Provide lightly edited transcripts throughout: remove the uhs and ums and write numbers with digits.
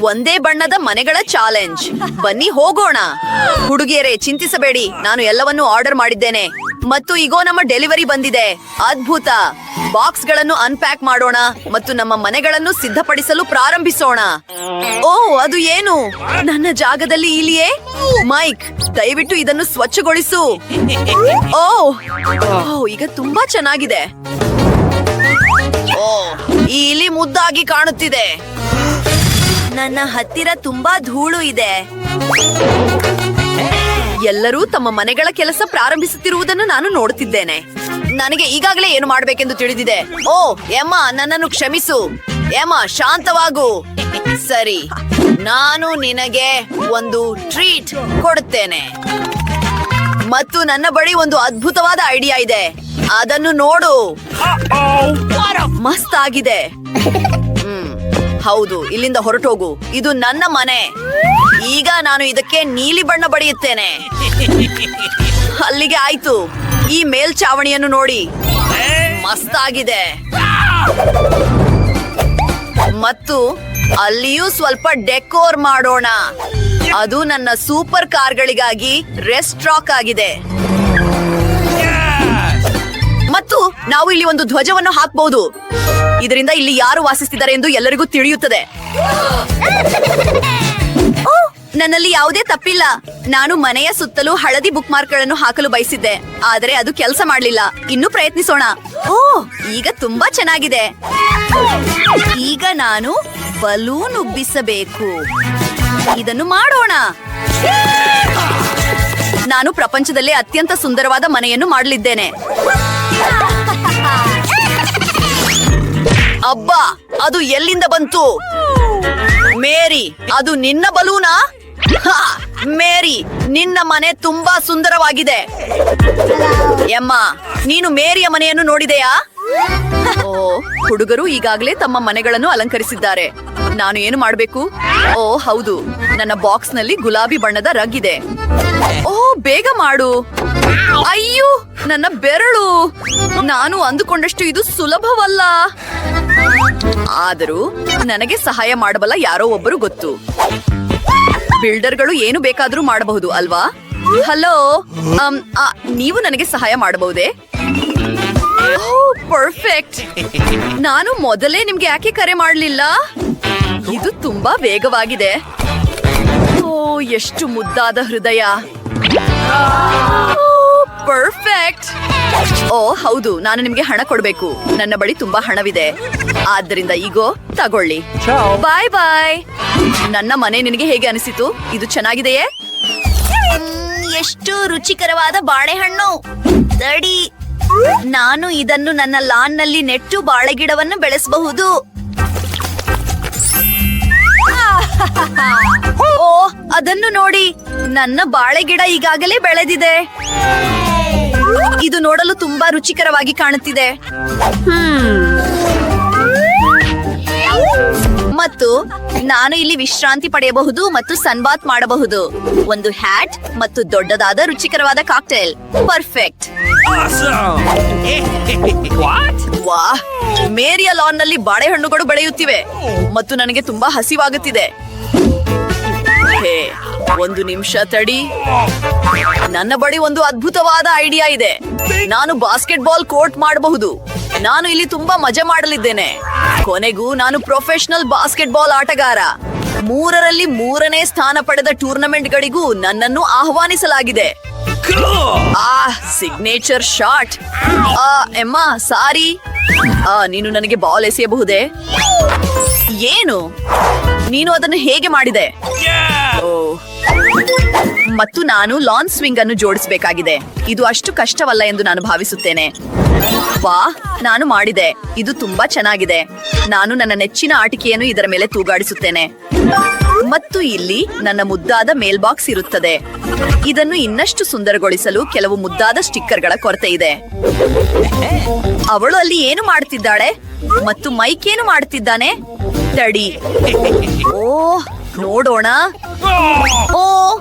ಒಂದೇ ಬಣ್ಣದ ಮನೆಗಳ ಚಾಲೆಂಜ್. ಬನ್ನಿ ಹೋಗೋಣ. ಹುಡುಗಿಯರೇ, ಚಿಂತಿಸಬೇಡಿ, ನಾನು ಎಲ್ಲವನ್ನೂ ಆರ್ಡರ್ ಮಾಡಿದ್ದೇನೆ ಮತ್ತು ಈಗೋ ನಮ್ಮ ಡೆಲಿವರಿ ಬಂದಿದೆ. ಅದ್ಭುತ. ಬಾಕ್ಸ್ ಗಳನ್ನು ಅನ್ಪ್ಯಾಕ್ ಮಾಡೋಣ ಮತ್ತು ನಮ್ಮ ಮನೆಗಳನ್ನು ಸಿದ್ಧಪಡಿಸಲು ಪ್ರಾರಂಭಿಸೋಣ. ಓ, ಅದು ಏನು? ನನ್ನ ಜಾಗದಲ್ಲಿ ಇಲ್ಲಿಯೇ? ಮೈಕ್, ದಯವಿಟ್ಟು ಇದನ್ನು ಸ್ವಚ್ಛಗೊಳಿಸು. ಓ, ಈಗ ತುಂಬಾ ಚೆನ್ನಾಗಿದೆ. ಓ, ಈ ಇಲಿ ಮುದ್ದಾಗಿ ಕಾಣುತ್ತಿದೆ. ನನ್ನ ಹತ್ತಿರ ತುಂಬಾ ಧೂಳು ಇದೆ. ಎಲ್ಲರೂ ತಮ್ಮ ಮನೆಗಳ ಕೆಲಸ ಪ್ರಾರಂಭಿಸುತ್ತಿರುವುದನ್ನು ನಾನು ನೋಡುತ್ತಿದ್ದೇನೆ. ನನಗೆ ಈಗಾಗಲೇ ಏನು ಮಾಡಬೇಕೆಂದು ತಿಳಿದಿದೆ. ಓ ಎಮ್ಮ, ನನ್ನನ್ನು ಕ್ಷಮಿಸು. ಎಮ್ಮ, ಶಾಂತವಾಗು. ಸರಿ, ನಾನು ನಿನಗೆ ಒಂದು ಟ್ರೀಟ್ ಕೊಡುತ್ತೇನೆ. ಮತ್ತು ನನ್ನ ಬಳಿ ಒಂದು ಅದ್ಭುತವಾದ ಐಡಿಯಾ ಇದೆ. ಅದನ್ನು ನೋಡು. ಮಸ್ತ್ ಆಗಿದೆ. ಹೌದು, ಇಲ್ಲಿಂದ ಹೊರಟೋಗು. ಇದು ನನ್ನ ಮನೆ. ಈಗ ನಾನು ಇದಕ್ಕೆ ನೀಲಿ ಬಣ್ಣ ಬಡಿಯುತ್ತೇನೆ. ಅಲ್ಲಿಗೆ ಆಯ್ತು. ಈ ಮೇಲ್ಛಾವಣಿಯನ್ನು ನೋಡಿ, ಮಸ್ತ್ ಆಗಿದೆ. ಮತ್ತು ಅಲ್ಲಿಯೂ ಸ್ವಲ್ಪ ಡೆಕೋರ್ ಮಾಡೋಣ. ಅದು ನನ್ನ ಸೂಪರ್ ಕಾರ್ಗಳಿಗಾಗಿ ರೆಸ್ಟ್ರಾಕ್ ಆಗಿದೆ. ಮತ್ತು ನಾವು ಇಲ್ಲಿ ಒಂದು ಧ್ವಜವನ್ನು ಹಾಕಬಹುದು. ಇದರಿಂದ ಇಲ್ಲಿ ಯಾರು ವಾಸಿಸುತ್ತಿದ್ದಾರೆ ಎಂದು ಎಲ್ಲರಿಗೂ ತಿಳಿಯುತ್ತದೆ. ನನ್ನಲ್ಲಿ ಯಾವುದೇ ತಪ್ಪಿಲ್ಲ. ನಾನು ಮನೆಯ ಸುತ್ತಲೂ ಹಳದಿ ಬುಕ್ ಮಾರ್ಕ್ ಗಳನ್ನು ಹಾಕಲು ಬಯಸಿದ್ದೆ, ಆದರೆ ಅದು ಕೆಲಸ ಮಾಡಲಿಲ್ಲ. ಇನ್ನು ಪ್ರಯತ್ನಿಸೋಣ. ಓ, ಈಗ ತುಂಬಾ ಚೆನ್ನಾಗಿದೆ. ಈಗ ನಾನು ಬಲೂನ್ ಉಬ್ಬಿಸಬೇಕು. ಇದನ್ನು ಮಾಡೋಣ. ನಾನು ಪ್ರಪಂಚದಲ್ಲೇ ಅತ್ಯಂತ ಸುಂದರವಾದ ಮನೆಯನ್ನು ಮಾಡಲಿದ್ದೇನೆ. ಅಬ್ಬಾ, ಅದು ಎಲ್ಲಿಂದ ಬಂತು? ಮೇರಿ, ಅದು ನಿನ್ನ ಬಲೂನಾ? ಮೇರಿ, ನಿನ್ನ ಮನೆ ತುಂಬಾ ಸುಂದರವಾಗಿದೆ. ಎಮ್ಮ, ನೀನು ಮೇರಿಯ ಮನೆಯನ್ನು ನೋಡಿದೆಯಾ? ಓ, ಹುಡುಗರು ಈಗಾಗಲೇ ತಮ್ಮ ಮನೆಗಳನ್ನು ಅಲಂಕರಿಸಿದ್ದಾರೆ. ನಾನು ಏನು ಮಾಡಬೇಕು? ಓ ಹೌದು, ನನ್ನ ಬಾಕ್ಸ್ ನಲ್ಲಿ ಗುಲಾಬಿ ಬಣ್ಣದ ರಗ್ ಇದೆ. ಓ, ಬೇಗ ಮಾಡು. ಅಯ್ಯೋ, ನನ್ನ ಬೆರಳು. ನಾನು ಅಂದುಕೊಂಡಷ್ಟು ಇದು ಸುಲಭವಲ್ಲ. ಆದರೂ ನನಗೆ ಸಹಾಯ ಮಾಡಬಲ್ಲ ಯಾರೋ ಒಬ್ಬರು ಗೊತ್ತು. ಬಿಲ್ಡರ್ಗಳು ಏನು ಬೇಕಾದ್ರೂ ಮಾಡಬಹುದು ಅಲ್ವಾ? ಹಲೋ, ನೀವು ನನಗೆ ಸಹಾಯ ಮಾಡಬಹುದೇ? ಪರ್ಫೆಕ್ಟ್. ನಾನು ಮೊದಲೇ ನಿಮ್ಗೆ ಯಾಕೆ ಕರೆ ಮಾಡಲಿಲ್ಲ? ಇದು ತುಂಬಾ ವೇಗವಾಗಿದೆ. ಓ, ಎಷ್ಟು ಮುದ್ದಾದ ಹೃದಯ. ಪರ್ಫೆಕ್ಟ್. ಓ ಹೌದು, ನಾನು ನಿಮ್ಗೆ ಹಣ ಕೊಡ್ಬೇಕು. ನನ್ನ ಬಳಿ ತುಂಬಾ ಹಣವಿದೆ. ಆದ್ದರಿಂದ ಈಗೋ ತಗೊಳ್ಳಿ. ಬಾಯ್ ಬಾಯ್. ನನ್ನ ಮನೆ ನಿನಗೆ ಹೇಗೆ ಅನಿಸಿತು? ಇದು ಚೆನ್ನಾಗಿದೆಯೇ? ಎಷ್ಟು ರುಚಿಕರವಾದ ಬಾಳೆಹಣ್ಣು. ತಡಿ, ನಾನು ಇದನ್ನು ನನ್ನ ಲಾನ್ ನಲ್ಲಿ ನೆಟ್ಟು ಬಾಳೆ ಗಿಡವನ್ನು ಬೆಳೆಸಬಹುದು. ಓ, ಅದನ್ನು ನೋಡಿ, ನನ್ನ ಬಾಳೆ ಗಿಡ ಈಗಾಗಲೇ ಬೆಳೆದಿದೆ. ಇದು ನೋಡಲು ತುಂಬಾ ರುಚಿಕರವಾಗಿ ಕಾಣುತ್ತಿದೆ. ಮತ್ತು ನಾನು ಇಲ್ಲಿ ವಿಶ್ರಾಂತಿ ಪಡೆಯಬಹುದು ಮತ್ತು ಸನ್ಬಾತ್ ಮಾಡಬಹುದು. ಒಂದು ಹ್ಯಾಟ್ ಮತ್ತು ದೊಡ್ಡದಾದ ರುಚಿಕರವಾದ ಕಾಕ್ಟೇಲ್. ಪರ್ಫೆಕ್ಟ್. ವಾಹ್, ಮೇರಿಯ ಲಾನ್ ನಲ್ಲಿ ಬಾಳೆಹಣ್ಣುಗಳು ಬೆಳೆಯುತ್ತಿವೆ ಮತ್ತು ನನಗೆ ತುಂಬಾ ಹಸಿವಾಗುತ್ತಿದೆ. ಹೇ, ಒಂದು ನಿಮಿಷ ತಡಿ. ನನ್ನ ಬಳಿ ಒಂದು ಅದ್ಭುತವಾದ ಐಡಿಯಾ ಇದೆ. ನಾನು ಬಾಸ್ಕೆಟ್ ಬಾಲ್ ಕೋರ್ಟ್ ಮಾಡಬಹುದು. ನಾನು ಇಲ್ಲಿ ತುಂಬಾ ಮಜಾ ಮಾಡಲಿದ್ದೇನೆ. ಕೊನೆಗೂ ನಾನು ಪ್ರೊಫೆಷನಲ್ ಬಾಸ್ಕೆಟ್ ಬಾಲ್ ಆಟಗಾರ. 3ರಲ್ಲಿ 3ನೇ ಸ್ಥಾನ ಪಡೆದ ಟೂರ್ನಮೆಂಟ್ ಗಳಿಗೂ ನನ್ನನ್ನು ಆಹ್ವಾನಿಸಲಾಗಿದೆ. Signature shot. Emma, sorry. ನೀನು ನನಗೆ ಬಾಲ್ ಎಸೆಯಬಹುದೇ? ಏನು? ನೀನು ಅದನ್ನು ಹೇಗೆ ಮಾಡಿದೆ? ಓ, ಮತ್ತು ನಾನು ಲಾನ್ ಸ್ವಿಂಗ್ ಅನ್ನು ಜೋಡಿಸಬೇಕಾಗಿದೆ. ಇದು ಅಷ್ಟು ಕಷ್ಟವಲ್ಲ ಎಂದು ನಾನು ಭಾವಿಸುತ್ತೇನೆ. ವಾ, ನಾನು ಮಾಡಿದೆ. ಇದು ತುಂಬಾ ಚೆನ್ನಾಗಿದೆ. ನಾನು ನನ್ನ ನೆಚ್ಚಿನ ಆಟಿಕೆಯನ್ನು ಇದರ ಮೇಲೆ ತೂಗಾಡಿಸುತ್ತೇನೆ. ಮತ್ತು ಇಲ್ಲಿ ನನ್ನ ಮುದ್ದಾದ ಮೇಲ್ ಬಾಕ್ಸ್ ಇರುತ್ತದೆ. ಇದನ್ನು ಇನ್ನಷ್ಟು ಸುಂದರಗೊಳಿಸಲು ಕೆಲವು ಮುದ್ದಾದ ಸ್ಟಿಕ್ಕರ್ಗಳ ಕೊರತೆ ಇದೆ. ಅವಳು ಅಲ್ಲಿ ಏನು ಮಾಡುತ್ತಿದ್ದಾಳೆ ಮತ್ತು ಮೈಕ್ ಏನು ಮಾಡುತ್ತಿದ್ದಾನೆ? ತಡಿ. ಓ, ನೋಡೋಣ. ಓ,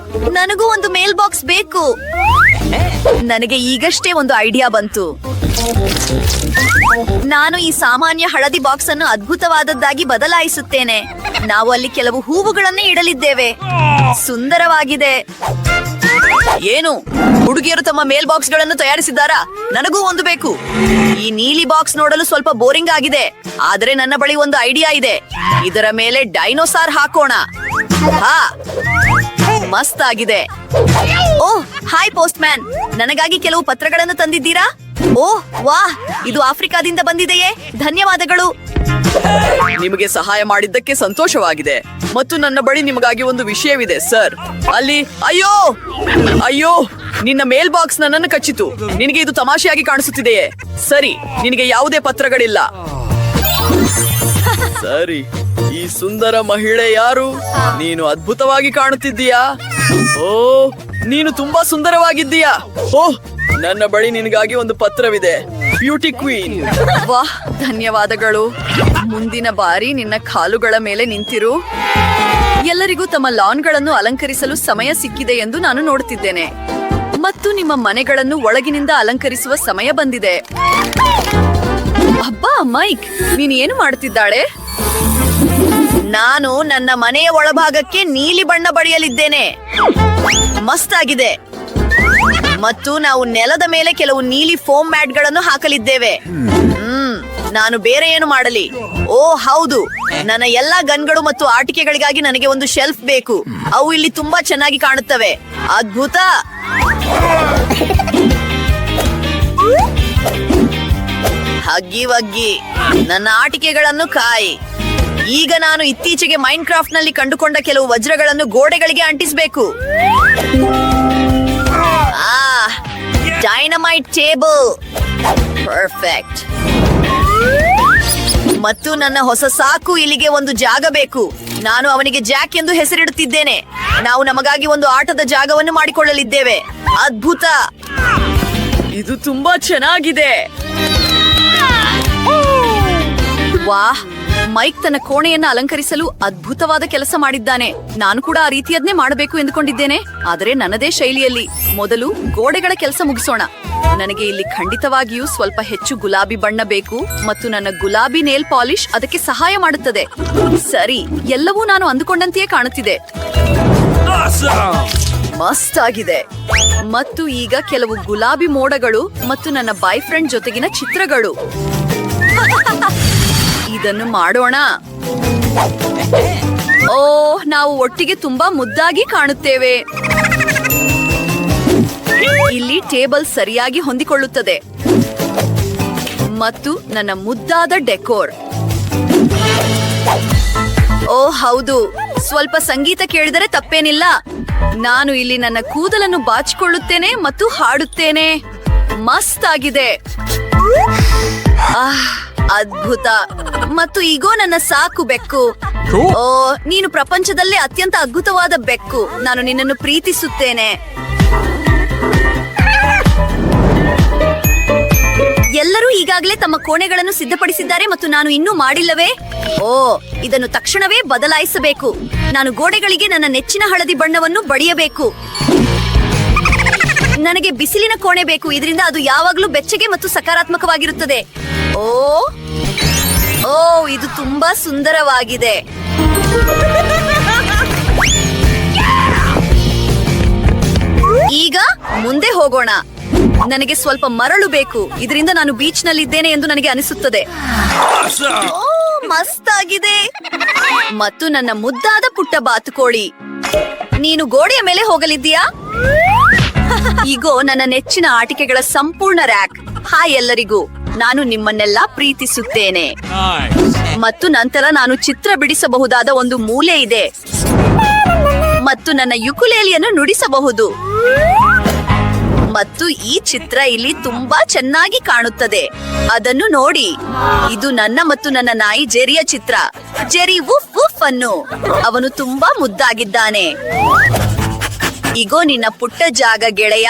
ನನಗೂ ಒಂದು ಮೇಲ್ ಬಾಕ್ಸ್ ಬೇಕು. ನನಗೆ ಈಗಷ್ಟೇ ಒಂದು ಐಡಿಯಾ ಬಂತು. ನಾನು ಈ ಸಾಮಾನ್ಯ ಹಳದಿ ಬಾಕ್ಸ್ ಅನ್ನು ಅದ್ಭುತವಾದದ್ದಾಗಿ ಬದಲಾಯಿಸುತ್ತೇನೆ. ನಾವು ಅಲ್ಲಿ ಕೆಲವು ಹೂವುಗಳನ್ನೇ ಇಡಲಿದ್ದೇವೆ. ಸುಂದರವಾಗಿದೆ. ಏನು ಹುಡುಗಿಯರು ತಮ್ಮ ಮೇಲ್ ಬಾಕ್ಸ್ ಗಳನ್ನು ತಯಾರಿಸಿದ್ದಾರಾ? ನನಗೂ ಒಂದು ಬೇಕು. ಈ ನೀಲಿ ಬಾಕ್ಸ್ ನೋಡಲು ಸ್ವಲ್ಪ ಬೋರಿಂಗ್ ಆಗಿದೆ, ಆದರೆ ನನ್ನ ಬಳಿ ಒಂದು ಐಡಿಯಾ ಇದೆ. ಇದರ ಮೇಲೆ ಡೈನೋಸಾರ್ ಹಾಕೋಣ. ಹಾ, ಮಸ್ತ್ ಆಗಿದೆ. ಓಹ್, ಹಾಯ್ ಪೋಸ್ಟ್ ಮ್ಯಾನ್, ನನಗಾಗಿ ಕೆಲವು ಪತ್ರಗಳನ್ನು ತಂದಿದ್ದೀರಾ? ಓಹ್ ವಾಹ್, ಇದು ಆಫ್ರಿಕಾದಿಂದ ಬಂದಿದೆಯೇ? ಧನ್ಯವಾದಗಳು. ನಿಮಗೆ ಸಹಾಯ ಮಾಡಿದ್ದಕ್ಕೆ ಸಂತೋಷವಾಗಿದೆ. ಮತ್ತು ನನ್ನ ಬಳಿ ನಿಮಗಾಗಿ ಒಂದು ವಿಷಯವಿದೆ ಸರ್. ಅಲ್ಲಿ ಅಯ್ಯೋ ಅಯ್ಯೋ, ನಿನ್ನ ಮೇಲ್ ಬಾಕ್ಸ್ ನನ್ನನ್ನು ಕಚ್ಚಿತು. ನಿನಗೆ ಇದು ತಮಾಷೆಯಾಗಿ ಕಾಣಿಸುತ್ತಿದೆಯೇ? ಸರಿ, ನಿನಗೆ ಯಾವುದೇ ಪತ್ರಗಳಿಲ್ಲ. ಸರಿ, ಈ ಸುಂದರ ಮಹಿಳೆ ಯಾರು? ನೀನು ಅದ್ಭುತವಾಗಿ ಕಾಣುತ್ತಿದ್ದೀಯಾ. ಓ, ನೀನು ತುಂಬಾ ಸುಂದರವಾಗಿದ್ದೀಯಾ. ಓಹ್, ನನ್ನ ಬಳಿ ನಿನಗಾಗಿ ಒಂದು ಪತ್ರವಿದೆ. Beauty queen. ವಾಹ್, ಧನ್ಯವಾದಗಳು. ಮುಂದಿನ ಬಾರಿ ನಿನ್ನ ಕಾಲುಗಳ ಮೇಲೆ ನಿಂತಿರು. ಎಲ್ಲರಿಗೂ ತಮ್ಮ ಲಾನ್ಗಳನ್ನು ಅಲಂಕರಿಸಲು ಸಮಯ ಸಿಕ್ಕಿದೆ ಎಂದು ನಾನು ನೋಡುತ್ತಿದ್ದೇನೆ. ಮತ್ತು ನಿಮ್ಮ ಮನೆಗಳನ್ನು ಒಳಗಿನಿಂದ ಅಲಂಕರಿಸುವ ಸಮಯ ಬಂದಿದೆ. ಅಬ್ಬಾ ಮೈಕ್, ನೀನು ಏನು ಮಾಡುತ್ತಿದ್ದಾಳೆ? ನಾನು ನನ್ನ ಮನೆಯ ಒಳಭಾಗಕ್ಕೆ ನೀಲಿ ಬಣ್ಣ ಬಳಿಯಲಿದ್ದೇನೆ. ಮಸ್ತ್ ಆಗಿದೆ. ಮತ್ತು ನಾವು ನೆಲದ ಮೇಲೆ ಕೆಲವು ನೀಲಿ ಫೋಮ್ ಮ್ಯಾಟ್ ಗಳನ್ನು ಹಾಕಲಿದ್ದೇವೆ. ನಾನು ಬೇರೆ ಏನು ಮಾಡಲಿ? ಓ ಹೌದು, ನನ್ನ ಎಲ್ಲಾ ಗನ್ಗಳು ಮತ್ತು ಆಟಿಕೆಗಳಿಗಾಗಿ ನನಗೆ ಒಂದು ಶೆಲ್ಫ್ ಬೇಕು. ಅವು ಇಲ್ಲಿ ತುಂಬಾ ಚೆನ್ನಾಗಿ ಕಾಣುತ್ತವೆ. ಅದ್ಭುತ. ಹಗ್ಗಿ ವಗ್ಗಿ, ನನ್ನ ಆಟಿಕೆಗಳನ್ನು ಕಾಯಿ. ಈಗ ನಾನು ಇತ್ತೀಚೆಗೆ ಮೈನ್ ಕ್ರಾಫ್ಟ್ ನಲ್ಲಿ ಕಂಡುಕೊಂಡ ಕೆಲವು ವಜ್ರಗಳನ್ನು ಗೋಡೆಗಳಿಗೆ ಅಂಟಿಸಬೇಕು. Dynamite table, perfect. ಮತ್ತು ನನ್ನ ಹೊಸ ಸಾಕು ಇಲ್ಲಿಗೆ ಒಂದು ಜಾಗ ಬೇಕು. ನಾನು ಅವನಿಗೆ ಜಾಕ್ ಎಂದು ಹೆಸರಿಡುತ್ತಿದ್ದೇನೆ. ನಾವು ನಮಗಾಗಿ ಒಂದು ಆಟದ ಜಾಗವನ್ನು ಮಾಡಿಕೊಳ್ಳಲಿದ್ದೇವೆ. ಅದ್ಭುತ. ಇದು ತುಂಬಾ ಚೆನ್ನಾಗಿದೆ. ವಾಹ್, ಮೈಕ್ ತನ್ನ ಕೋಣೆಯನ್ನ ಅಲಂಕರಿಸಲು ಅದ್ಭುತವಾದ ಕೆಲಸ ಮಾಡಿದ್ದಾನೆ. ನಾನು ಕೂಡ ಆ ರೀತಿಯದ್ನೇ ಮಾಡಬೇಕು ಎಂದುಕೊಂಡಿದ್ದೇನೆ, ಆದರೆ ನನ್ನದೇ ಶೈಲಿಯಲ್ಲಿ. ಮೊದಲು ಗೋಡೆಗಳ ಕೆಲಸ ಮುಗಿಸೋಣ. ನನಗೆ ಇಲ್ಲಿ ಖಂಡಿತವಾಗಿಯೂ ಸ್ವಲ್ಪ ಹೆಚ್ಚು ಗುಲಾಬಿ ಬಣ್ಣ ಬೇಕು ಮತ್ತು ನನ್ನ ಗುಲಾಬಿ ನೇಲ್ ಪಾಲಿಶ್ ಅದಕ್ಕೆ ಸಹಾಯ ಮಾಡುತ್ತದೆ. ಸರಿ, ಎಲ್ಲವೂ ನಾನು ಅಂದುಕೊಂಡಂತೆಯೇ ಕಾಣುತ್ತಿದೆ. ಮಸ್ತ್ ಆಗಿದೆ. ಮತ್ತು ಈಗ ಕೆಲವು ಗುಲಾಬಿ ಮೋಡಗಳು ಮತ್ತು ನನ್ನ ಬಾಯ್ ಫ್ರೆಂಡ್ ಜೊತೆಗಿನ ಚಿತ್ರಗಳು. ಇದನ್ನು ಮಾಡೋಣ. ಓ, ನಾವು ಒಟ್ಟಿಗೆ ತುಂಬಾ ಮುದ್ದಾಗಿ ಕಾಣುತ್ತೇವೆ. ಇಲ್ಲಿ ಟೇಬಲ್ ಸರಿಯಾಗಿ ಹೊಂದಿಕೊಳ್ಳುತ್ತದೆ. ಮತ್ತು ನನ್ನ ಮುದ್ದಾದ ಡೆಕೋರ್. ಓ ಹೌದು, ಸ್ವಲ್ಪ ಸಂಗೀತ ಕೇಳಿದರೆ ತಪ್ಪೇನಿಲ್ಲ. ನಾನು ಇಲ್ಲಿ ನನ್ನ ಕೂದಲನ್ನು ಬಾಚಿಕೊಳ್ಳುತ್ತೇನೆ ಮತ್ತು ಹಾಡುತ್ತೇನೆ. ಮಸ್ತ್ ಆಗಿದೆ. ಅದ್ಭುತ. ಮತ್ತು ಈಗೋ ನನ್ನ ಸಾಕು ಬೆಕ್ಕು. ಓ, ನೀನು ಪ್ರಪಂಚದಲ್ಲೇ ಅತ್ಯಂತ ಅದ್ಭುತವಾದ ಬೆಕ್ಕು. ನಾನು ನಿನ್ನನ್ನು ಪ್ರೀತಿಸುತ್ತೇನೆ. ಎಲ್ಲರೂ ಈಗಾಗಲೇ ತಮ್ಮ ಕೋಣೆಗಳನ್ನು ಸಿದ್ಧಪಡಿಸಿದ್ದಾರೆ ಮತ್ತು ನಾನು ಇನ್ನೂ ಮಾಡಿಲ್ಲವೇ? ಓ, ಇದನ್ನು ತಕ್ಷಣವೇ ಬದಲಾಯಿಸಬೇಕು. ನಾನು ಗೋಡೆಗಳಿಗೆ ನನ್ನ ನೆಚ್ಚಿನ ಹಳದಿ ಬಣ್ಣವನ್ನು ಬಳಿಯಬೇಕು. ನನಗೆ ಬಿಸಿಲಿನ ಕೋಣೆ ಬೇಕು. ಇದರಿಂದ ಅದು ಯಾವಾಗಲೂ ಬೆಚ್ಚಗೆ ಮತ್ತು ಸಕಾರಾತ್ಮಕವಾಗಿರುತ್ತದೆ. ಓ ಓ, ಇದು ತುಂಬಾ ಸುಂದರವಾಗಿದೆ. ಈಗ ಮುಂದೆ ಹೋಗೋಣ. ನನಗೆ ಸ್ವಲ್ಪ ಮರಳು ಬೇಕು. ಇದರಿಂದ ನಾನು ಬೀಚ್ ನಲ್ಲಿದ್ದೇನೆ ಎಂದು ನನಗೆ ಅನಿಸುತ್ತದೆ. ಓ, ಮಸ್ತ್ ಆಗಿದೆ. ಮತ್ತು ನನ್ನ ಮುದ್ದಾದ ಪುಟ್ಟ ಬಾತುಕೋಳಿ. ನೀನು ಗೋಡೆಯ ಮೇಲೆ ಹೋಗಲಿದ್ದೀಯಾ? ಈಗೋ ನನ್ನ ನೆಚ್ಚಿನ ಆಟಿಕೆಗಳ ಸಂಪೂರ್ಣ ರ್ಯಾಕ್. ಹಾಯ್ ಎಲ್ಲರಿಗೂ, ನಾನು ನಿಮ್ಮನ್ನೆಲ್ಲ ಪ್ರೀತಿಸುತ್ತೇನೆ. ಮತ್ತು ನಂತರ ನಾನು ಚಿತ್ರ ಬಿಡಿಸಬಹುದಾದ ಒಂದು ಮೂಲೆ ಇದೆ ಮತ್ತು ನನ್ನ ಯುಕುಲೇಲಿಯನ್ನು ನುಡಿಸಬಹುದು. ಮತ್ತು ಈ ಚಿತ್ರ ಇಲ್ಲಿ ತುಂಬಾ ಚೆನ್ನಾಗಿ ಕಾಣುತ್ತದೆ. ಅದನ್ನು ನೋಡಿ. ಇದು ನನ್ನ ಮತ್ತು ನನ್ನ ನಾಯಿ ಜೆರಿಯ ಚಿತ್ರ. ಜೆರಿ ವುಫ್ ವುಫ್ ಅನ್ನು. ಅವನು ತುಂಬಾ ಮುದ್ದಾಗಿದ್ದಾನೆ. ಈಗೋ ನಿನ್ನ ಪುಟ್ಟ ಜಾಗ ಗೆಳೆಯ.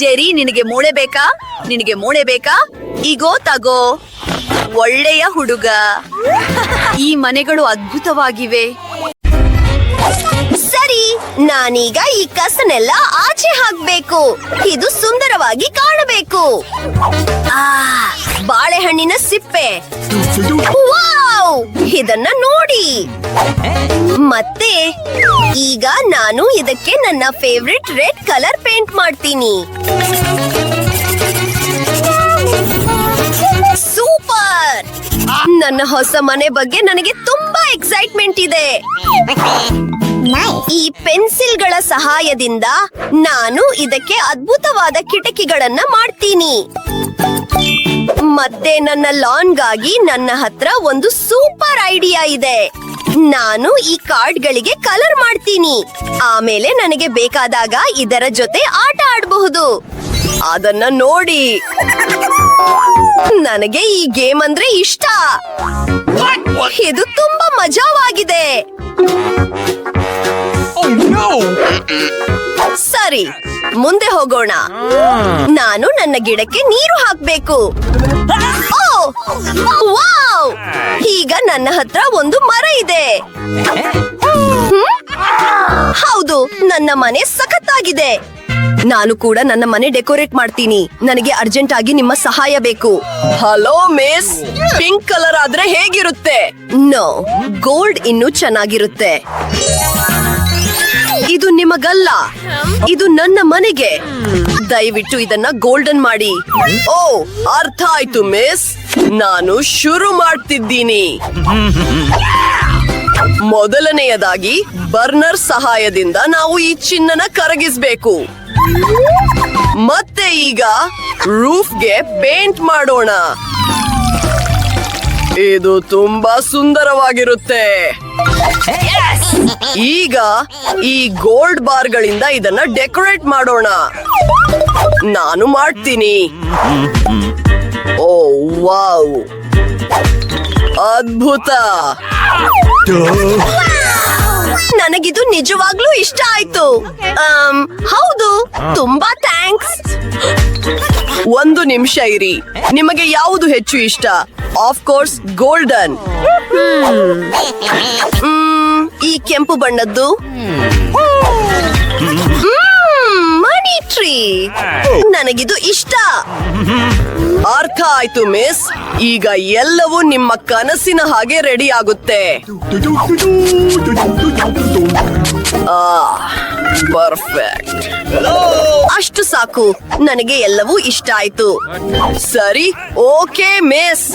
ಜೆರಿ, ನಿನಗೆ ಮೂಳೆ ಬೇಕಾ? ನಿನಗೆ ಮೂಳೆ ಬೇಕಾ? ಈಗೋ ತಗೋ. ಒಳ್ಳೆಯ ಹುಡುಗ. ಈ ಮನೆಗಳು ಅದ್ಭುತವಾಗಿವೆ. ಸರಿ, ನಾನೀಗ ಈ ಕಸನೆಲ್ಲ ಆಚೆ ಹಾಕ್ಬೇಕು. ಇದು ಸುಂದರವಾಗಿ ಕಾಣಬೇಕು. ಬಾಳೆಹಣ್ಣಿನ ಸಿಪ್ಪೆ. ವಾವ್! ಇದನ್ನ ನೋಡಿ. ಮತ್ತೆ ಈಗ ನಾನು ಇದಕ್ಕೆ ನನ್ನ ಫೇವ್ರೆಟ್ ರೆಡ್ ಕಲರ್ ಪೇಂಟ್ ಮಾಡ್ತೀನಿ. ಸೂಪರ್! ನನ್ನ ಹೊಸ ಮನೆ ಬಗ್ಗೆ ನನಗೆ ತುಂಬಾ ಎಕ್ಸೈಟ್ಮೆಂಟ್ ಇದೆ. ಈ ಪೆನ್ಸಿಲ್ಗಳ ಸಹಾಯದಿಂದ ನಾನು ಇದಕ್ಕೆ ಅದ್ಭುತವಾದ ಕಿಟಕಿಗಳನ್ನ ಮಾಡ್ತೀನಿ. ಮತ್ತೆ ನನ್ನ ಲಾನ್ಗಾಗಿ ನನ್ನ ಹತ್ರ ಒಂದು ಸೂಪರ್ ಐಡಿಯಾ ಇದೆ. ನಾನು ಈ ಕಾರ್ಡ್ಗಳಿಗೆ ಕಲರ್ ಮಾಡ್ತೀನಿ. ಆಮೇಲೆ ನನಗೆ ಬೇಕಾದಾಗ ಇದರ ಜೊತೆ ಆಟ ಆಡಬಹುದು. ಅದನ್ನ ನೋಡಿ, ನನಗೆ ಈ ಗೇಮ್ ಅಂದ್ರೆ ಇಷ್ಟ. ಇದು ತುಂಬಾ ಮಜಾವಾಗಿದೆ. ಸರಿ, ಮುಂದೆ ಹೋಗೋಣ. ನಾನು ನನ್ನ ಗಿಡಕ್ಕೆ ನೀರು ಹಾಕ್ಬೇಕು. ಓ ವಾವ್! ಈಗ ನನ್ನ ಹತ್ರ ಒಂದು ಮರ ಇದೆ. ಹೌದು, ನನ್ನ ಮನೆ ಸಖತ್ತಾಗಿದೆ. ನಾನು ಕೂಡ ನನ್ನ ಮನೆ ಡೆಕೋರೇಟ್ ಮಾಡ್ತೀನಿ. ನನಗೆ ಅರ್ಜೆಂಟ್ ಆಗಿ ನಿಮ್ಮ ಸಹಾಯ ಬೇಕು. ಹಲೋ ಮಿಸ್, ಪಿಂಕ್ ಕಲರ್ ಆದ್ರೆ ಹೇಗಿರುತ್ತೆ? ನೋ, ಗೋಲ್ಡ್ ಇನ್ನೂ ಚೆನ್ನಾಗಿರುತ್ತೆ. ಇದು ನಿಮಗಲ್ಲ, ಇದು ನನ್ನ ಮನೆಗೆ. ದಯವಿಟ್ಟು ಇದನ್ನ ಗೋಲ್ಡನ್ ಮಾಡಿ. ಓ, ಅರ್ಥ ಆಯ್ತು ಮಿಸ್. ನಾನು ಶುರು ಮಾಡ್ತಿದ್ದೀನಿ. ಮೊದಲನೆಯದಾಗಿ ಬರ್ನರ್ ಸಹಾಯದಿಂದ ನಾವು ಈ ಚಿನ್ನನ ಕರಗಿಸ್ಬೇಕು. ಮತ್ತೆ ಈಗ ರೂಫ್ಗೆ ಪೇಂಟ್ ಮಾಡೋಣ. ಇದು ತುಂಬಾ ಸುಂದರವಾಗಿರುತ್ತೆ. ಈಗ ಈ ಗೋಲ್ಡ್ ಬಾರ್ಗಳಿಂದ ಇದನ್ನ ಡೆಕೋರೇಟ್ ಮಾಡೋಣ. ನಾನು ಮಾಡ್ತೀನಿ. ಓ ವಾವ್, ಅದ್ಭುತ! ನನಗಿದು ನಿಜವಾಗ್ಲೂ ಇಷ್ಟ ಆಯ್ತು. ಹೌದು, ತುಂಬಾ ಥ್ಯಾಂಕ್ಸ್. ಒಂದು ನಿಮಿಷ ಇರಿ. ನಿಮಗೆ ಯಾವುದು ಹೆಚ್ಚು ಇಷ್ಟ? Of course golden. ಈ ಕೆಂಪು ಬಣ್ಣದ್ದು. ಮನಿ ಟ್ರೀ. ನನಗಿದು ಇಷ್ಟ. ಅರ್ಥ ಆಯ್ತು ಮಿಸ್. ಈಗ ಎಲ್ಲವೂ ನಿಮ್ಮ ಕನಸಿನ ಹಾಗೆ ರೆಡಿ ಆಗುತ್ತೆ. ಪರ್ಫೆಕ್ಟ್. ಅಷ್ಟು ಸಾಕು, ನನಗೆ ಎಲ್ಲವೂ ಇಷ್ಟ ಆಯ್ತು. ಸರಿ, ಓಕೆ ಮಿಸ್.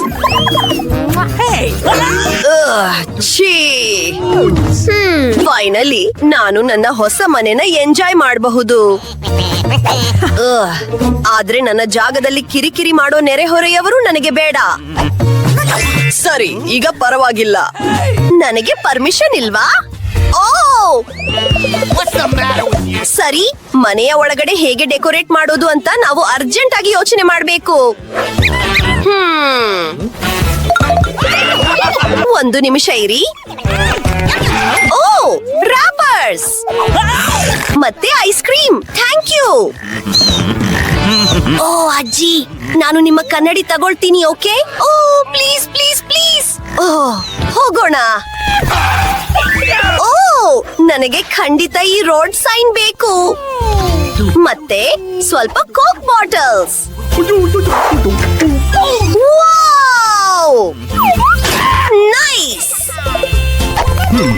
ಫೈನಲಿ ನಾನು ನನ್ನ ಹೊಸ ಮನೆನ ಎಂಜಾಯ್ ಮಾಡಬಹುದು. ಆದ್ರೆ ನನ್ನ ಜಾಗದಲ್ಲಿ ಕಿರಿಕಿರಿ ಮಾಡೋ ನೆರೆಹೊರೆಯವರು ನನಗೆ ಬೇಡ. ಸರಿ, ಈಗ ಪರವಾಗಿಲ್ಲ. ನನಗೆ ಪರ್ಮಿಷನ್ ಇಲ್ವಾ? ಓ ಸರಿ, ಮನೆಯ ಒಳಗಡೆ ಹೇಗೆ ಡೆಕೋರೇಟ್ ಮಾಡೋದು ಅಂತ ನಾವು ಅರ್ಜೆಂಟ್ ಆಗಿ ಯೋಚನೆ ಮಾಡಬೇಕು. ಒಂದು ನಿಮಿಷ ಇರಿ. ಓ, ರಾಪರ್ಸ್ ಮತ್ತೆ ice cream. Thank you. Oh ಅಜ್ಜಿ, ನಾನು ನಿಮ್ಮ ಕನ್ನಡಿ ತಗೊಳ್ತೀನಿ. Okay? Oh please please please. Oh, ಹೋಗೋಣ. ಓ, ನನಗೆ ಖಂಡಿತ ಈ ರೋಡ್ ಸೈನ್ ಬೇಕು. ಮತ್ತೆ ಸ್ವಲ್ಪ ಕೋಕ್ ಬಾಟಲ್ಸ್. ನೈಸ್.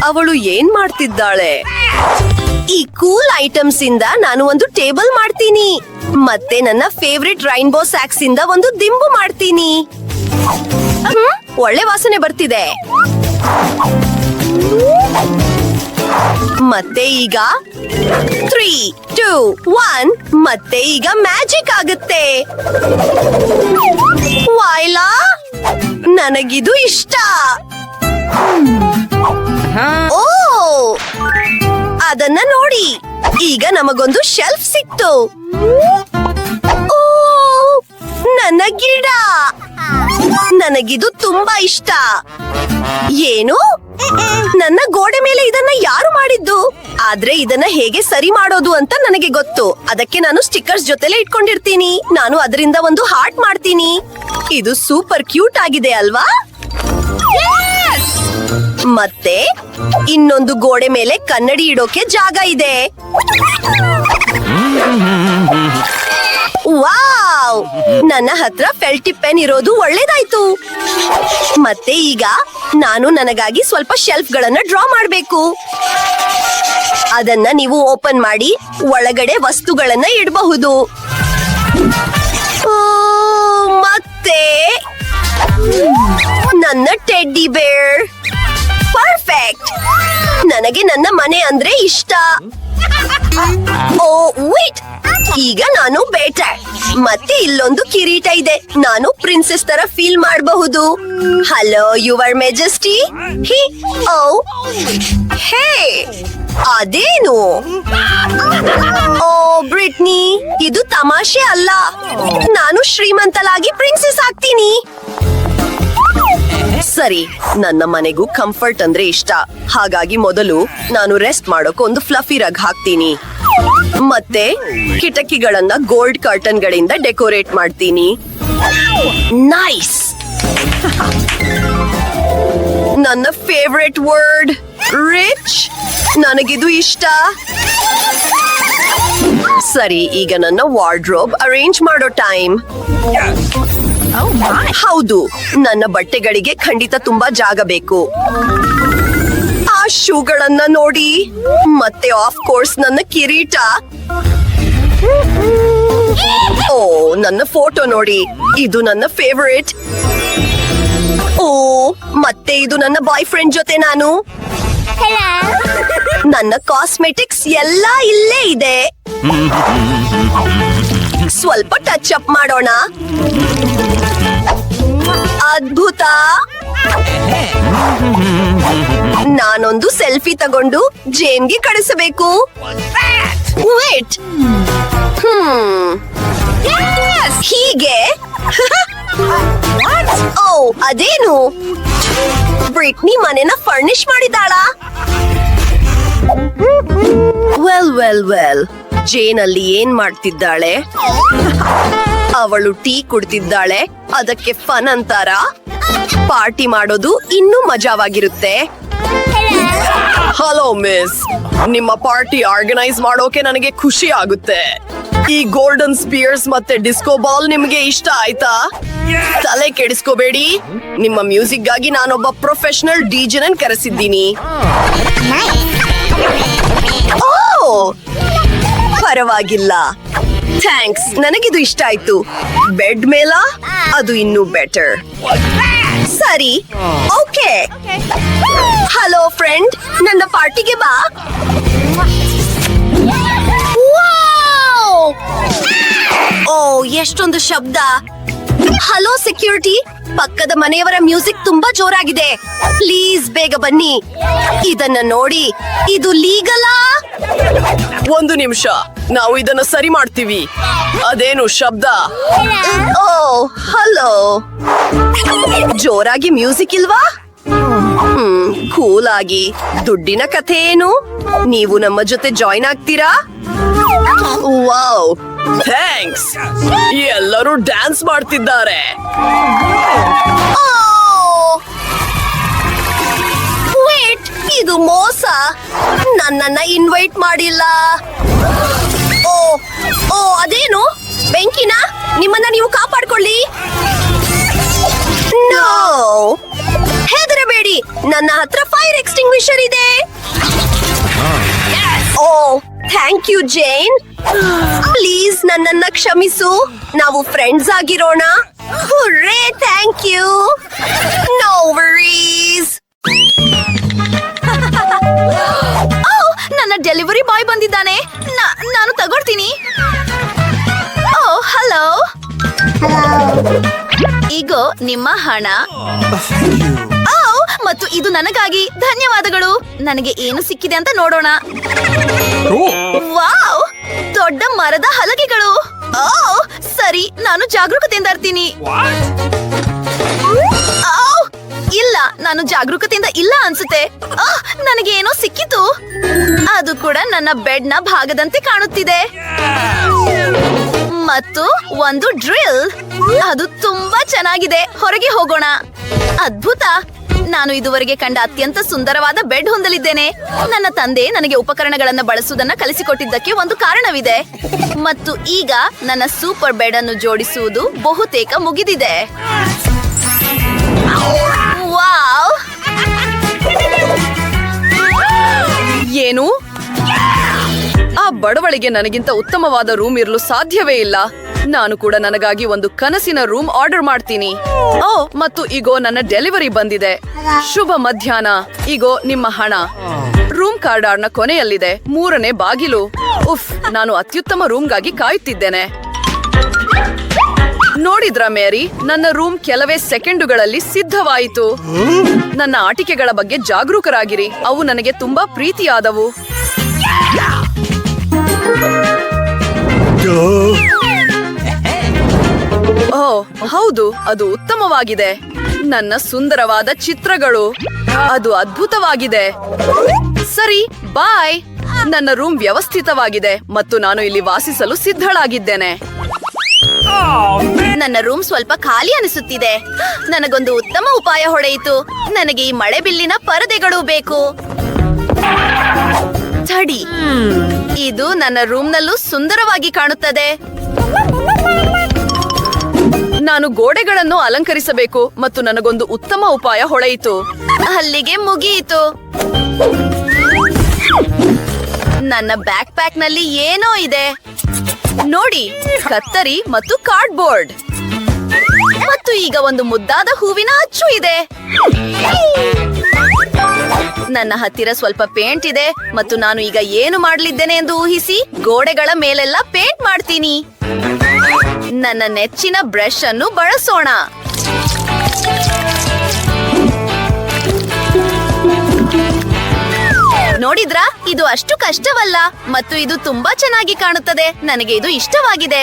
ಅವಳು ಏನ್ ಮಾಡ್ತಿದ್ದಾಳೆ? ಈ ಕೂಲ್ ಐಟಮ್ಸ್ ಇಂದ ನಾನು ಒಂದು ಟೇಬಲ್ ಮಾಡ್ತೀನಿ. ಮತ್ತೆ ನನ್ನ ಫೇವ್ರೆಟ್ ರೈನ್ಬೋ ಸ್ಯಾಕ್ಸ್ ಇಂದ ಒಂದು ದಿಂಬು ಮಾಡ್ತೀನಿ. ಒಳ್ಳೆ ವಾಸನೆ ಬರ್ತಿದೆ. ಮತ್ತೆ ಈಗ 3, 2, 1 ಮತ್ತೆ ಈಗ ಮ್ಯಾಜಿಕ್ ಆಗುತ್ತೆ. ವಾಯ್ಲಾ, ನನಗಿದು ಇಷ್ಟ. ಓ, ಅದನ್ನ ನೋಡಿ, ಈಗ ನಮಗೊಂದು ಶೆಲ್ಫ್ ಸಿಕ್ತು. ಓ, ನನ್ನ ಗಿಡ. ನನಗಿದು ತುಂಬಾ ಇಷ್ಟ. ಏನು? ನನ್ನ ಗೋಡೆ ಮೇಲೆ ಇದನ್ನ ಯಾರು ಮಾಡಿದ್ದು? ಆದ್ರೆ ಇದನ್ನ ಹೇಗೆ ಸರಿ ಮಾಡೋದು ಅಂತ ನನಗೆ ಗೊತ್ತು. ಅದಕ್ಕೆ ನಾನು ಸ್ಟಿಕ್ಕರ್ಸ್ ಜೊತೆಲೆ ಇಟ್ಕೊಂಡಿರ್ತೀನಿ. ನಾನು ಅದರಿಂದ ಒಂದು ಹಾರ್ಟ್ ಮಾಡ್ತೀನಿ. ಇದು ಸೂಪರ್ ಕ್ಯೂಟ್ ಆಗಿದೆ ಅಲ್ವಾ? ಮತ್ತೆ ಇನ್ನೊಂದು ಗೋಡೆ ಮೇಲೆ ಕನ್ನಡಿ ಇಡೋಕೆ ಜಾಗ ಇದೆ. ವಾವ್! ನನ್ನ ಹತ್ರ ಫೆಲ್ಟಿ ಪೆನ್ ಇರೋದು ಒಳ್ಳೇದಾಯ್ತು. ಮತ್ತೆ ಈಗ ನಾನು ನನಗಾಗಿ ಸ್ವಲ್ಪ ಶೆಲ್ಫ್ ಗಳನ್ನ ಡ್ರಾ ಮಾಡ್ಬೇಕು. ಅದನ್ನ ನೀವು ಓಪನ್ ಮಾಡಿ ಒಳಗಡೆ ವಸ್ತುಗಳನ್ನ ಇಡಬಹುದು. ಮತ್ತೆ ನನ್ನ ಟೆಡ್ಡಿ ಬೇರ್. ಪರ್ಫೆಕ್ಟ್! ನನಗೆ ನನ್ನ ಮನೆ ಅಂದ್ರೆ ಇಷ್ಟ. ಓ ವೇಟ್, ಈಗ ನಾನು ಬೇಟೆ. ಮತ್ತೆ ಇಲ್ಲೊಂದು ಕಿರೀಟ ಇದೆ. ನಾನು ಪ್ರಿನ್ಸೆಸ್ ತರ ಫೀಲ್ ಮಾಡಬಹುದು. Hello your majesty. Oh hey, ಅದೇನು? ಓ ಬ್ರಿಟ್ನಿ, ಇದು ತಮಾಷೆ ಅಲ್ಲ. ನಾನು ಶ್ರೀಮಂತಲಾಗಿ ಪ್ರಿನ್ಸೆಸ್ ಆಗ್ತೀನಿ. ಸರಿ, ನನ್ನ ಮನೆಗೂ ಕಂಫರ್ಟ್ ಅಂದ್ರೆ ಇಷ್ಟ. ಹಾಗಾಗಿ ಮೊದಲು ನಾನು ರೆಸ್ಟ್ ಮಾಡೋಕೆ ಒಂದು ಫ್ಲಫಿ ರಗ್ ಹಾಕ್ತೀನಿ. ಮತ್ತೆ ಕಿಟಕಿಗಳನ್ನ ಗೋಲ್ಡ್ ಕರ್ಟನ್ ಗಳಿಂದ ಡೆಕೋರೇಟ್ ಮಾಡ್ತೀನಿ. ನೈಸ್! ನನ್ನ ಫೇವ್ರೆಟ್ ವರ್ಡ್ ರಿಚ್. ನನಗಿದು ಇಷ್ಟ. ಸರಿ, ಈಗ ನನ್ನ ವಾರ್ಡ್ರೋಬ್ ಅರೇಂಜ್ ಮಾಡೋ ಟೈಮ್. ಹೌದು, ನನ್ನ ಬಟ್ಟೆಗಳಿಗೆ ಖಂಡಿತ ತುಂಬಾ ಜಾಗ ಬೇಕು. ಆ ಶೂಗಳನ್ನ ನೋಡಿ, ಮತ್ತೆ ಆಫ್ ಕೋರ್ಸ್ ನನ್ನ ಕಿರೀಟ. ಓ, ನನ್ನ ಫೋಟೋ ನೋಡಿ, ಇದು ನನ್ನ ಫೇವರೇಟ್. ಓ, ಮತ್ತೆ ಇದು ನನ್ನ ಬಾಯ್ ಫ್ರೆಂಡ್ ಜೊತೆ ನಾನು. ನನ್ನ ಕಾಸ್ಮೆಟಿಕ್ಸ್ ಎಲ್ಲ ಇಲ್ಲೇ ಇದೆ. ಸ್ವಲ್ಪ ಟಚ್ ಅಪ್ ಮಾಡೋಣ. ಅದ್ಭುತ! ನಾನೊಂದು ಸೆಲ್ಫಿ ತಗೊಂಡು ಜೇನ್ಗೆ ಕಳಿಸಬೇಕು. ವೇಟ್, ಹೀಗೆ? ಓ, ಅದೇನು? ಬ್ರಿಟ್ನಿ ಮನೆನ ಫರ್ನಿಶ್ ಮಾಡಿದಾಳ. ವೆಲ್ ವೆಲ್ ವೆಲ್, ಜೇನ್ ಅಲ್ಲಿ ಏನ್ ಮಾಡ್ತಿದ್ದಾಳೆ? ಅವಳು ಟೀ ಕುಡ್ತಿದ್ದಾಳೆ. ಅದಕ್ಕೆ ಫನ್ ಅಂತಾರ. ಪಾರ್ಟಿ ಮಾಡೋದು ಇನ್ನೂ ಮಜಾವಾಗಿರುತ್ತೆ. ಹಲೋ ಮಿಸ್, ನಿಮ್ಮ ಪಾರ್ಟಿ ಆರ್ಗನೈಸ್ ಮಾಡೋಕೆ ನನಗೆ ಖುಷಿ ಆಗುತ್ತೆ. ಈ ಗೋಲ್ಡನ್ ಸ್ಪಿಯರ್ಸ್ ಮತ್ತೆ ಡಿಸ್ಕೋ ಬಾಲ್ ನಿಮ್ಗೆ ಇಷ್ಟ ಆಯ್ತಾ? ತಲೆ ಕೆಡಿಸ್ಕೋಬೇಡಿ, ನಿಮ್ಮ ಮ್ಯೂಸಿಕ್ ಗಾಗಿ ನಾನೊಬ್ಬ ಪ್ರೊಫೆಷನಲ್ ಡಿಜೆನ ಕರೆಸಿದ್ದೀನಿ. ಓ, ಪರವಾಗಿಲ್ಲ. ಥ್ಯಾಂಕ್ಸ್, ನನಗಿದು ಇಷ್ಟ ಆಯ್ತು. ಬೆಡ್ ಮೇಲ ಅದು ಇನ್ನೂ ಬೆಟರ್. ಸರಿ, ಓಕೆ. ಹಲೋ ಫ್ರೆಂಡ್, ನನ್ನ ಪಾರ್ಟಿಗೆ ಬಾ. ವಾವ್! ಓ, ಎಷ್ಟೊಂದು ಶಬ್ದ. ಹಲೋ ಸೆಕ್ಯೂರಿಟಿ, ಪಕ್ಕದ ಮನೆಯವರ ಮ್ಯೂಸಿಕ್ ತುಂಬಾ ಜೋರಾಗಿದೆ. ಪ್ಲೀಸ್ ಬೇಗ ಬನ್ನಿ. ಇದನ್ನ ನೋಡಿ, ಇದು ಲೀಗಲಾ? ಒಂದು ನಿಮಿಷ, ನಾವು ಇದನ್ನ ಸರಿ ಮಾಡ್ತೀವಿ. ಅದೇನು ಶಬ್ದ? ಓ, ಹಲೋ. ಜೋರಾಗಿ ಮ್ಯೂಸಿಕ್ ಇಲ್ವಾ? ಕೂಲ್ ಆಗಿ. ದುಡ್ಡಿನ ಕಥೆ ಏನು? ನೀವು ನಮ್ಮ ಜೊತೆ ಜಾಯಿನ್ ಆಗ್ತೀರಾ? Wow, thanks. ಎಲ್ಲರೂ ಡ್ಯಾನ್ಸ್ ಮಾಡ್ತಿದ್ದಾರೆ. ವೇಟ್, ಇದು ಮೋಸ. ನನ್ನನ್ನ ಇನ್ವೈಟ್ ಮಾಡಿಲ್ಲ. ಓ ಓ, ಅದೇನು? ಬೆಂಕಿನ? ನಿಮ್ಮನ್ನ ನೀವು ಕಾಪಾಡ್ಕೊಳ್ಳಿ. ನೋ, ಹೆದರಬೇಡಿ, ನನ್ನ ಹತ್ರ ಫೈರ್ ಎಕ್ಸ್ಟಿಂಗ್ವಿಷರ್ ಇದೆ. Oh, thank you Jane. Please ನನ್ನನ್ನ ಕ್ಷಮಿಸು. ನಾವು ಫ್ರೆಂಡ್ಸ್ ಆಗಿರೋಣ. Hurray, thank you. No worries. ನನ್ನ ಡೆಲಿವರಿ ಬಾಯ್ ಬಂದಿದ್ದಾನೆ. ನಾನು ತಗೊಳ್ತೀನಿ. ಓ, ಹಲೋ. ಈಗೋ ನಿಮ್ಮ ಹಣ. ಓ, ಮತ್ತು ಇದು ನನಗಾಗಿ. ಧನ್ಯವಾದಗಳು. ನನಗೆ ಏನು ಸಿಕ್ಕಿದೆ ಅಂತ ನೋಡೋಣ. ವಾವ್, ದೊಡ್ಡ ಮರದ ಹಲಗೆಗಳು. ಓ ಸರಿ, ನಾನು ಜಾಗರೂಕತೆಯಿಂದ ಇರ್ತೀನಿ. ಇಲ್ಲ, ನಾನು ಜಾಗರೂಕತೆಯಿಂದ ಇಲ್ಲ ಅನ್ಸುತ್ತೆ. ನನಗೆ ಏನೋ ಸಿಕ್ಕಿತು. ಅದು ಕೂಡ ನನ್ನ ಬೆಡ್ ನ ಭಾಗದಂತೆ ಕಾಣುತ್ತಿದೆ. ಮತ್ತು ಒಂದು ಡ್ರಿಲ್. ಅದು ತುಂಬಾ ಚೆನ್ನಾಗಿದೆ. ಹೊರಗೆ ಹೋಗೋಣ. ಅದ್ಭುತ. ನಾನು ಇದುವರೆಗೆ ಕಂಡ ಅತ್ಯಂತ ಸುಂದರವಾದ ಬೆಡ್ ಹೊಂದಲಿದ್ದೇನೆ. ನನ್ನ ತಂದೆ ನನಗೆ ಉಪಕರಣಗಳನ್ನು ಬಳಸುವುದನ್ನ ಕಲಿಸಿಕೊಟ್ಟಿದ್ದಕ್ಕೆ ಒಂದು ಕಾರಣವಿದೆ. ಮತ್ತು ಈಗ ನನ್ನ ಸೂಪರ್ ಬೆಡ್ ಅನ್ನು ಜೋಡಿಸುವುದು ಬಹುತೇಕ ಮುಗಿದಿದೆ. ವಾವ್! ಏನು? ಆ ಬಡವಳಿಗೆ ನನಗಿಂತ ಉತ್ತಮವಾದ ರೂಮ್ ಇರಲು ಸಾಧ್ಯವೇ ಇಲ್ಲ. ನಾನು ಕೂಡ ನನಗಾಗಿ ಒಂದು ಕನಸಿನ ರೂಮ್ ಆರ್ಡರ್ ಮಾಡ್ತೀನಿ. ಓ, ಮತ್ತು ಈಗೋ ನನ್ನ ಡೆಲಿವರಿ ಬಂದಿದೆ. ಶುಭ ಮಧ್ಯಾಹ್ನ. ಈಗೋ ನಿಮ್ಮ ಹಣ. ರೂಮ್ ಕಾರ್ಡರ್ನ ಕೊನೆಯಲ್ಲಿದೆ. 3ನೇ ಬಾಗಿಲು. ಉಫ್, ನಾನು ಅತ್ಯುತ್ತಮ ರೂಮ್ಗಾಗಿ ಕಾಯುತ್ತಿದ್ದೇನೆ. ನೋಡಿದ್ರ ಮೇರಿ, ನನ್ನ ರೂಮ್ ಕೆಲವೇ ಸೆಕೆಂಡುಗಳಲ್ಲಿ ಸಿದ್ಧವಾಯಿತು. ನನ್ನ ಆಟಿಕೆಗಳ ಬಗ್ಗೆ ಜಾಗರೂಕರಾಗಿರಿ. ಅವು ನನಗೆ ತುಂಬಾ ಪ್ರೀತಿಯಾದವು. ಓ ಹೌದು, ಅದು ಉತ್ತಮವಾಗಿದೆ. ನನ್ನ ಸುಂದರವಾದ ಚಿತ್ರಗಳು, ಅದು ಅದ್ಭುತವಾಗಿದೆ. ಸರಿ, ಬಾಯ್. ನನ್ನ ರೂಮ್ ವ್ಯವಸ್ಥಿತವಾಗಿದೆ ಮತ್ತು ನಾನು ಇಲ್ಲಿ ವಾಸಿಸಲು ಸಿದ್ಧಳಾಗಿದ್ದೇನೆ. ನನ್ನ ರೂಮ್ ಸ್ವಲ್ಪ ಖಾಲಿ ಅನಿಸುತ್ತಿದೆ. ನನಗೊಂದು ಉತ್ತಮ ಉಪಾಯ ಹೊಳೆಯಿತು. ನನಗೆ ಈ ಮಳೆ ಬಿಲ್ಲಿನ ಪರದೆಗಳು ಬೇಕು. ತಡಿ, ಇದು ನನ್ನ ರೂಮ್ನಲ್ಲೂ ಸುಂದರವಾಗಿ ಕಾಣುತ್ತದೆ. ನಾನು ಗೋಡೆಗಳನ್ನು ಅಲಂಕರಿಸಬೇಕು ಮತ್ತು ನನಗೊಂದು ಉತ್ತಮ ಉಪಾಯ ಹೊಳೆಯಿತು. ಅಲ್ಲಿಗೆ ಮುಗಿಯಿತು. ನನ್ನ ಬ್ಯಾಕ್ ಪ್ಯಾಕ್ ನಲ್ಲಿ ಏನೋ ಇದೆ ನೋಡಿ, ಕತ್ತರಿ ಮತ್ತು ಕಾರ್ಡ್ಬೋರ್ಡ್. ಮತ್ತು ಈಗ ಒಂದು ಮುದ್ದಾದ ಹೂವಿನ ಅಚ್ಚು ಇದೆ. ನನ್ನ ಹತ್ತಿರ ಸ್ವಲ್ಪ ಪೇಂಟ್ ಇದೆ ಮತ್ತು ನಾನು ಈಗ ಏನು ಮಾಡಲಿದ್ದೇನೆ ಎಂದು ಊಹಿಸಿ, ಗೋಡೆಗಳ ಮೇಲೆಲ್ಲ ಪೇಂಟ್ ಮಾಡ್ತೀನಿ. ನನ್ನ ನೆಚ್ಚಿನ ಬ್ರಷ್ ಅನ್ನು ಬಳಸೋಣ. ನೋಡಿದ್ರಾ, ಇದು ಅಷ್ಟು ಕಷ್ಟವಲ್ಲ ಮತ್ತು ಇದು ತುಂಬಾ ಚೆನ್ನಾಗಿ ಕಾಣುತ್ತದೆ. ನನಗೆ ಇದು ಇಷ್ಟವಾಗಿದೆ.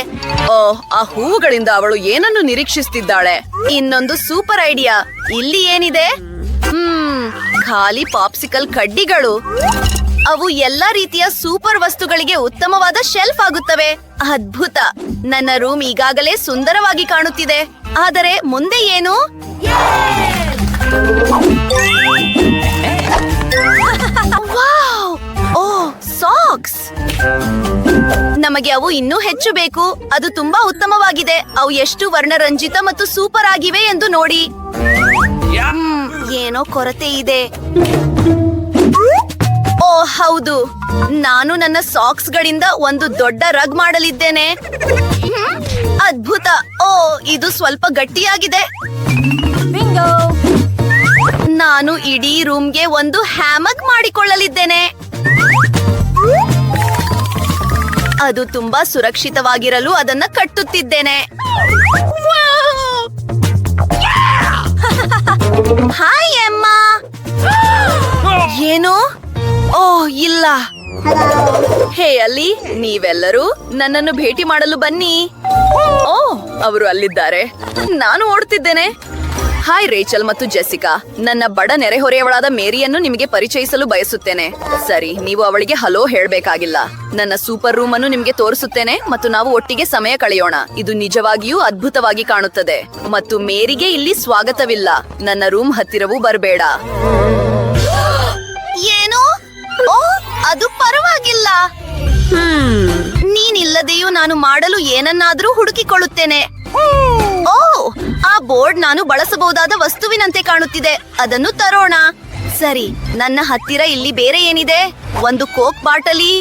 ಓಹ್, ಆ ಹೂವುಗಳಿಂದ ಅವಳು ಏನನ್ನು ನಿರೀಕ್ಷಿಸುತ್ತಿದ್ದಾಳೆ? ಇನ್ನೊಂದು ಸೂಪರ್ ಐಡಿಯಾ. ಇಲ್ಲಿ ಏನಿದೆ? ಖಾಲಿ ಪಾಪ್ಸಿಕಲ್ ಕಡ್ಡಿಗಳು. ಅವು ಎಲ್ಲಾ ರೀತಿಯ ಸೂಪರ್ ವಸ್ತುಗಳಿಗೆ ಉತ್ತಮವಾದ ಶೆಲ್ಫ್ ಆಗುತ್ತವೆ. ಅದ್ಭುತ! ನನ್ನ ರೂಮ್ ಈಗಾಗಲೇ ಸುಂದರವಾಗಿ ಕಾಣುತ್ತಿದೆ. ಆದರೆ ಮುಂದೆ ಏನು? ವಾವ್! ಓ, ಸಾಕ್ಸ್! ನಮಗೆ ಅವು ಇನ್ನೂ ಹೆಚ್ಚು ಬೇಕು. ಅದು ತುಂಬಾ ಉತ್ತಮವಾಗಿದೆ. ಅವು ಎಷ್ಟು ವರ್ಣರಂಜಿತ ಮತ್ತು ಸೂಪರ್ ಆಗಿವೆ ಎಂದು ನೋಡಿ. ಏನೋ ಕೊರತೆ ಇದೆ. ಓ ಹೌದು, ನಾನು ನನ್ನ ಸಾಕ್ಸ್ ಗಳಿಂದ ಒಂದು ದೊಡ್ಡ ರಗ್ ಮಾಡಲಿದ್ದೇನೆ. ಅದ್ಭುತ! ಓ, ಇದು ಸ್ವಲ್ಪ ಗಟ್ಟಿಯಾಗಿದೆ. ನಾನು ಇಡೀ ರೂಮ್ಗೆ ಒಂದು ಹ್ಯಾಮಕ್ ಮಾಡಿಕೊಳ್ಳಲಿದ್ದೇನೆ. ಅದು ತುಂಬಾ ಸುರಕ್ಷಿತವಾಗಿರಲು ಅದನ್ನ ಕಟ್ಟುತ್ತಿದ್ದೇನೆ. ಹಾಯ್ ಅಮ್ಮ. ಏನು? ಓಹ್ ಇಲ್ಲ. ಹೇ ಅಲ್ಲಿ, ನೀವೆಲ್ಲರೂ ನನ್ನನ್ನು ಭೇಟಿ ಮಾಡಲು ಬನ್ನಿ. ಓ, ಅವರು ಅಲ್ಲಿದ್ದಾರೆ. ನಾನು ಓಡುತ್ತಿದ್ದೇನೆ. ಹಾಯ್ ರೇಚಲ್ ಮತ್ತು ಜೆಸಿಕಾ. ನನ್ನ ಬಡ ನೆರೆಹೊರೆಯವಳಾದ ಮೇರಿಯನ್ನು ನಿಮಗೆ ಪರಿಚಯಿಸಲು ಬಯಸುತ್ತೇನೆ. ಸರಿ, ನೀವು ಅವಳಿಗೆ ಹಲೋ ಹೇಳ್ಬೇಕಾಗಿಲ್ಲ. ನನ್ನ ಸೂಪರ್ ರೂಮ್ ಅನ್ನು ನಿಮಗೆ ತೋರಿಸುತ್ತೇನೆ ಮತ್ತು ನಾವು ಒಟ್ಟಿಗೆ ಸಮಯ ಕಳೆಯೋಣ. ಇದು ನಿಜವಾಗಿಯೂ ಅದ್ಭುತವಾಗಿ ಕಾಣುತ್ತದೆ. ಮತ್ತು ಮೇರಿಗೆ ಇಲ್ಲಿ ಸ್ವಾಗತವಿಲ್ಲ. ನನ್ನ ರೂಮ್ ಹತ್ತಿರವೂ ಬರಬೇಡ. ಏನು? ಓ, ಅದು ಪರವಾಗಿಲ್ಲ. ನೀನಿಲ್ಲದೆಯೂ ನಾನು ಮಾಡಲು ಏನನ್ನಾದ್ರೂ ಹುಡುಕಿಕೊಳ್ಳುತ್ತೇನೆ. ಓ, ಆ ಬೋರ್ಡ್ ನಾನು ಬಳಸಬಹುದಾದ ವಸ್ತುವಿನಂತೆ ಕಾಣುತ್ತಿದೆ. ಅದನ್ನು ತರೋಣ. ಸರಿ, ನನ್ನ ಹತ್ತಿರ ಇಲ್ಲಿ ಬೇರೆ ಏನಿದೆ? ಒಂದು ಕೋಕ್ ಬಾಟಲಿ.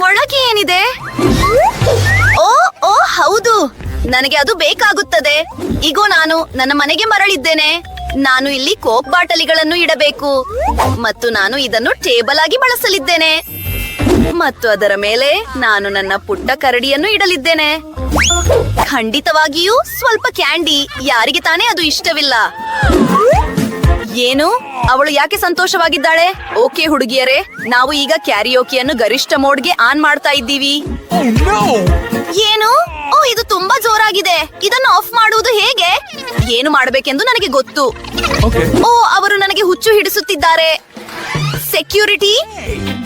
ಒಳಗೆ ಏನಿದೆ? ಓ ಓ ಹೌದು, ನನಗೆ ಅದು ಬೇಕಾಗುತ್ತದೆ. ಈಗ ನಾನು ನನ್ನ ಮನೆಗೆ ಮರಳಿದ್ದೇನೆ. ನಾನು ಇಲ್ಲಿ ಕೋಕ್ ಬಾಟಲಿಗಳನ್ನು ಇಡಬೇಕು ಮತ್ತು ನಾನು ಇದನ್ನು ಟೇಬಲ್ ಆಗಿ ಬಳಸಲಿದ್ದೇನೆ. ಮತ್ತು ಅದರ ಮೇಲೆ ನಾನು ನನ್ನ ಪುಟ್ಟ ಕರಡಿಯನ್ನು ಇಡಲಿದ್ದೇನೆ. ಖಂಡಿತವಾಗಿಯೂ ಸ್ವಲ್ಪ ಕ್ಯಾಂಡಿ. ಯಾರಿಗೆ ತಾನೇ ಅದು ಇಷ್ಟವಿಲ್ಲ? ಏನು? ಅವಳು ಯಾಕೆ ಸಂತೋಷವಾಗಿದ್ದಾಳೆ? ಓಕೆ ಹುಡುಗಿಯರೇ, ನಾವು ಈಗ ಕ್ಯಾರಿಯೋಕಿಯನ್ನು ಗರಿಷ್ಠ ಮೋಡ್ಗೆ ಆನ್ ಮಾಡ್ತಾ ಇದ್ದೀವಿ. ಏನು? ಓ, ಇದು ತುಂಬಾ ಜೋರಾಗಿದೆ. ಇದನ್ನು ಆಫ್ ಮಾಡುವುದು ಹೇಗೆ? ಏನು ಮಾಡಬೇಕೆಂದು ನನಗೆ ಗೊತ್ತು. ಓ, ಅವರು ನನಗೆ ಹುಚ್ಚು ಹಿಡಿಸುತ್ತಿದ್ದಾರೆ. ಸೆಕ್ಯೂರಿಟಿ,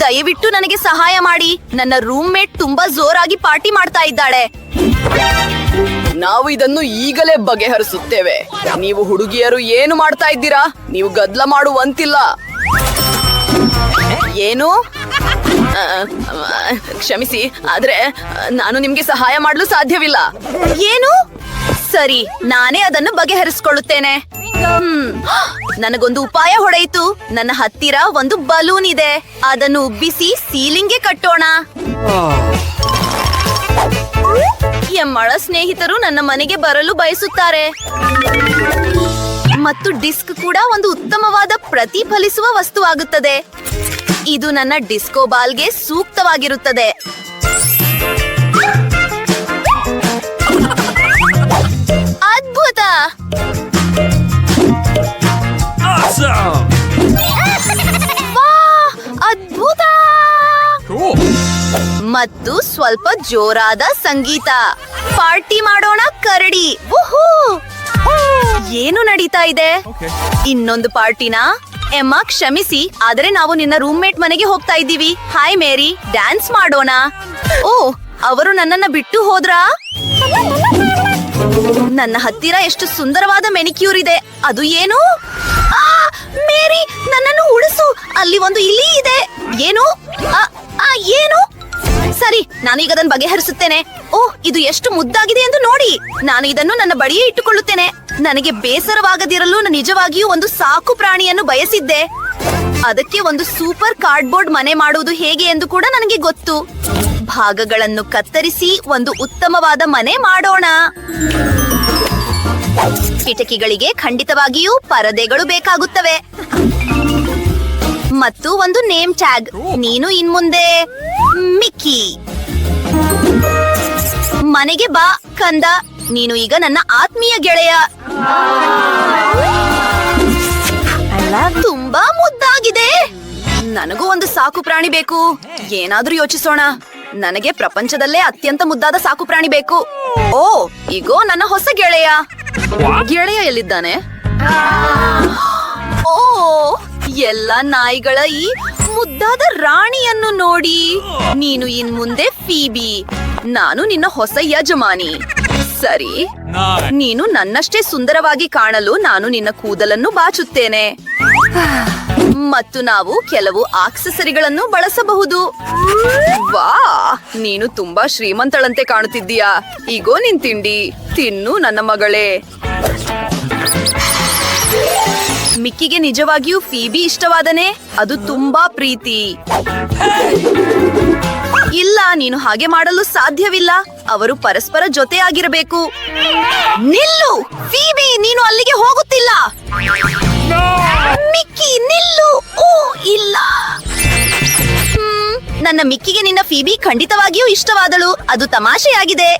ದಯವಿಟ್ಟು ನನಗೆ ಸಹಾಯ ಮಾಡಿ. ನನ್ನ ರೂಮ್ ಮೇಟ್ ತುಂಬಾ ಜೋರಾಗಿ ಪಾರ್ಟಿ ಮಾಡ್ತಾ ಇದ್ದಾಳೆ. ನಾವು ಇದನ್ನು ಈಗಲೇ ಬಗೆಹರಿಸುತ್ತೇವೆ. ನೀವು ಹುಡುಗಿಯರು ಏನು ಮಾಡ್ತಾ ಇದ್ದೀರಾ? ನೀವು ಗದ್ದಲ ಮಾಡುವಂತಿಲ್ಲ. ಏನು? ಕ್ಷಮಿಸಿ, ಆದ್ರೆ ನಾನು ನಿಮ್ಗೆ ಸಹಾಯ ಮಾಡಲು ಸಾಧ್ಯವಿಲ್ಲ. ಏನು? ಸರಿ, ನಾನೇ ಅದನ್ನು ಬಗೆಹರಿಸಿಕೊಳ್ಳುತ್ತೇನೆ. ನನಗೊಂದು ಉಪಾಯ ಹೊಡೆಯಿತು. ನನ್ನ ಹತ್ತಿರ ಒಂದು ಬಲೂನ್ ಇದೆ. ಅದನ್ನು ಉಬ್ಬಿಸಿ ಸೀಲಿಂಗ್ಗೆ ಕಟ್ಟೋಣ. ಎಮ್ಮಳ ಸ್ನೇಹಿತರು ನನ್ನ ಮನೆಗೆ ಬರಲು ಬಯಸುತ್ತಾರೆ. ಮತ್ತು ಡಿಸ್ಕ್ ಕೂಡ ಒಂದು ಉತ್ತಮವಾದ ಪ್ರತಿಫಲಿಸುವ ವಸ್ತುವಾಗುತ್ತದೆ. ಇದು ನನ್ನ ಡಿಸ್ಕೋ ಬಾಲ್ಗೆ ಸೂಕ್ತವಾಗಿರುತ್ತದೆ. ಅದ್ಭುತ! ವಾಹ್! ಅದ್ಭುತ! ಮತ್ತು ಸ್ವಲ್ಪ ಜೋರಾದ ಸಂಗೀತ. ಪಾರ್ಟಿ ಮಾಡೋಣ ಕರಡಿ. ವುಹೂ! ಏನು ನಡೀತಾ ಇದೆ? ಇನ್ನೊಂದು ಪಾರ್ಟಿನಾ? ಎಮ್ಮ, ಕ್ಷಮಿಸಿ, ಆದರೆ ನಾವು ನಿನ್ನ ರೂಮ್ಮೇಟ್ ಮನೆಗೆ ಹೋಗ್ತಾ ಇದ್ದೀವಿ. ಹಾಯ್ ಮೇರಿ, ಡ್ಯಾನ್ಸ್ ಮಾಡೋಣ. ಓ, ಅವರು ನನ್ನನ್ನ ಬಿಟ್ಟು ಹೋದ್ರಾ? ನನ್ನ ಹತ್ತಿರ ಎಷ್ಟು ಸುಂದರವಾದ ಮೆನಿಕ್ಯೂರ್ ಇದೆ. ಅದು ಏನು? ಆ, ಮೇರಿ, ನನ್ನನ್ನು ಉಳಿಸು. ಅಲ್ಲಿ ಒಂದು ಇಲಿ ಇದೆ. ಏನು? ಏನು? ಸರಿ, ನಾನು ಈಗ ಅದನ್ನು ಬಗೆಹರಿಸುತ್ತೇನೆ. ಓಹ್, ಇದು ಎಷ್ಟು ಮುದ್ದಾಗಿದೆ ಎಂದು ನೋಡಿ. ನಾನು ಇದನ್ನು ನನ್ನ ಬಳಿಯೇ ಇಟ್ಟುಕೊಳ್ಳುತ್ತೇನೆ. ನನಗೆ ಬೇಸರವಾಗದಿರಲು ನಾನು ನಿಜವಾಗಿಯೂ ಒಂದು ಸಾಕು ಪ್ರಾಣಿಯನ್ನು ಬಯಸಿದ್ದೆ. ಅದಕ್ಕೆ ಒಂದು ಸೂಪರ್ ಕಾರ್ಡ್ಬೋರ್ಡ್ ಮನೆ ಮಾಡುವುದು ಹೇಗೆ ಎಂದು ಕೂಡ ನನಗೆ ಗೊತ್ತು. ಭಾಗಗಳನ್ನು ಕತ್ತರಿಸಿ ಒಂದು ಉತ್ತಮವಾದ ಮನೆ ಮಾಡೋಣ. ಕಿಟಕಿಗಳಿಗೆ ಖಂಡಿತವಾಗಿಯೂ ಪರದೆಗಳು ಬೇಕಾಗುತ್ತವೆ. ಮತ್ತು ಒಂದು ನೇಮ್ ಟ್ಯಾಗ್. ನೀನು ಇನ್ಮುಂದೆ ಮಿಕ್ಕಿ. ಮನೆಗೆ ಬಾ ಕಂದ. ನೀನು ಈಗ ನನ್ನ ಆತ್ಮೀಯ ಗೆಳೆಯ. ತುಂಬಾ ಮುದ್ದಾಗಿದೆ. ನನಗೂ ಒಂದು ಸಾಕು ಪ್ರಾಣಿ ಬೇಕು. ಏನಾದ್ರೂ ಯೋಚಿಸೋಣ. ನನಗೆ ಪ್ರಪಂಚದಲ್ಲೇ ಅತ್ಯಂತ ಮುದ್ದಾದ ಸಾಕು ಪ್ರಾಣಿ ಬೇಕು. ಓ, ಈಗೋ ನನ್ನ ಹೊಸ ಗೆಳೆಯ. ಗೆಳೆಯ ಎಲ್ಲಿದ್ದಾನೆ? ಓ, ಎಲ್ಲ ನಾಯಿಗಳ ಈ ಮುದ್ದಾದ ರಾಣಿಯನ್ನು ನೋಡಿ. ನೀನು ಇನ್ಮುಂದೆ ಫೀಬಿ. ನಾನು ನಿನ್ನ ಹೊಸ ಯಜಮಾನಿ. ಸರಿ, ನೀನು ನನ್ನಷ್ಟೇ ಸುಂದರವಾಗಿ ಕಾಣಲು ನಾನು ನಿನ್ನ ಕೂದಲನ್ನು ಬಾಚುತ್ತೇನೆ. ಮತ್ತು ನಾವು ಕೆಲವು ಆಕ್ಸೆಸರಿಗಳನ್ನು ಬಳಸಬಹುದು. ವಾ, ನೀನು ತುಂಬಾ ಶ್ರೀಮಂತಳಂತೆ ಕಾಣುತ್ತಿದ್ದೀಯಾ. ಈಗೋ ನಿನ್ ತಿಂಡಿ ತಿನ್ನು ನನ್ನ ಮಗಳೇ. ಮಿಕ್ಕಿಗೆ ನಿಜವಾಗಿಯೂ ಫೀಬಿ ಇಷ್ಟವಾದನೆ. ಅದು ತುಂಬಾ ಪ್ರೀತಿ. ಇಲ್ಲ, ನೀನು ಹಾಗೆ ಮಾಡಲು ಸಾಧ್ಯವಿಲ್ಲ. ಅವರು ಪರಸ್ಪರ ಜೊತೆಯಾಗಿರಬೇಕು. ನಿಲ್ಲು ಫೀಬಿ, ನೀನು ಅಲ್ಲಿಗೆ ಹೋಗುತ್ತಿಲ್ಲ. ಮಿಕ್ಕಿ, ನಿಲ್ಲು. ಓ, ಇಲ್ಲ. ನನ್ನ ಮಿಕ್ಕಿಗೆ ನಿನ್ನ ಫೀಬಿ ಖಂಡಿತವಾಗಿಯೂ ಇಷ್ಟವಾದಳು. ಅದು ತಮಾಷೆಯಾಗಿದೆ.